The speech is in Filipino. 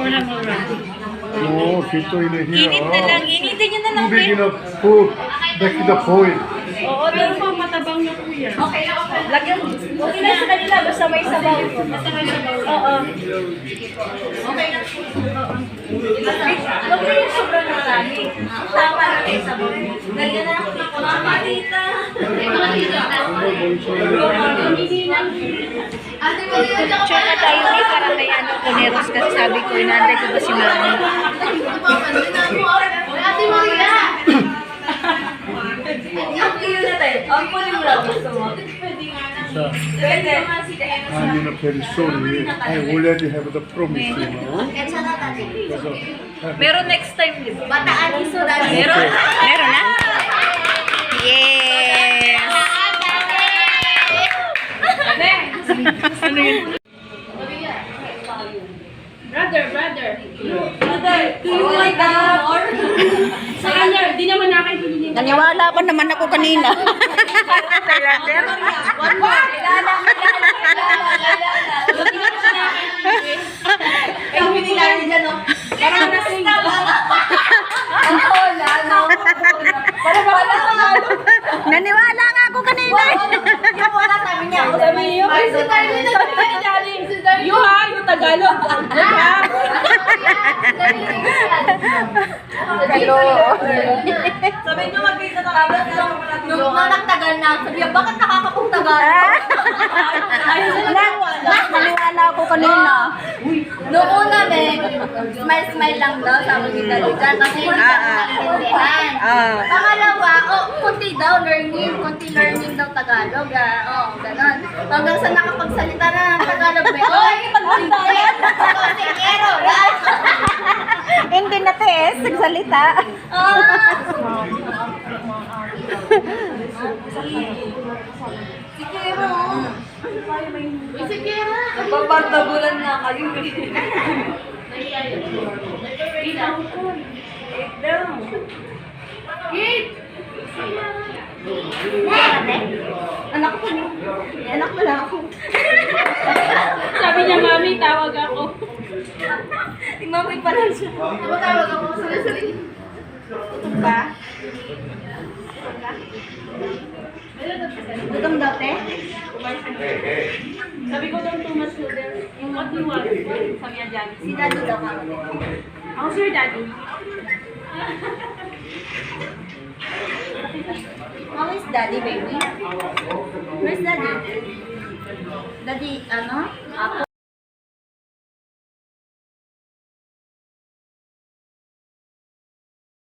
Oh, dito in here. Init na lang. Initin nyo na lang. Tubig na po. Back to the point. Oo, pero pa matabang na po yan. Okay na, okay. Lagyan. Okay na sa kanila. Basta may sabaw. Basta may sabaw. Oo. Okay na. Oo. Huwag na yung sobrang marami. Tama na yung sabaw. Lagyan na ako ng kumakalita. Check na tayo ni para may ano kuneros kasi sabi ko inantay ko ba si Mami. Ate Maria! Ang kilo na tayo. Ang puli mo lang gusto mo. Pwede. I'm in a very sorry. I already have the promise, you know. Meron next time, di ba? Bataan iso dali. Meron? Meron na? Yes! Ano yun? Brother, Do you like that? sa kanya, di naman nakaintindi. Naniwala pa naman ako kanina. Kami nila rin dyan, no? Parang nasing. Ang hola, no? Naniwala nga ako kanina. Yung wala sabi niya, ako sabi niyo. Ay, si Darlene na sabi niya ni Darlene. Yung ha, yung Tagalog. Hello. Sabi niyo, mag-isa na kami. Nung nagtagal na, sabi niya, bakit nakakapong tagal? Naniwala ako kanina. Noong una, smile-smile lang daw, sabi ni Daligan, kasi hindi ka nakaintindihan. Pangalawa, konti daw, konti learning daw Tagalog, ganon. Hanggang sa nakapagsalita na ng Tagalog, pagbantayan, sikero, Hindi na test, nagsalita. Sikero. Sikero. Nagpapartagulan na kayo. Anak ko mo. Anak mo lang ako. Sabi niya, Mami, tawag ako. Imamay pa lang siya. Tawag ako. Sali-sali. Tutog ba? Gutom daw, te? Sabi ko daw, too much noodles. Yung what do you want? Sabi niya, Daddy. Si Daddy daw ka. Ako, sir, Daddy. How is Daddy, baby? Where's Daddy? Daddy, ano? Ako.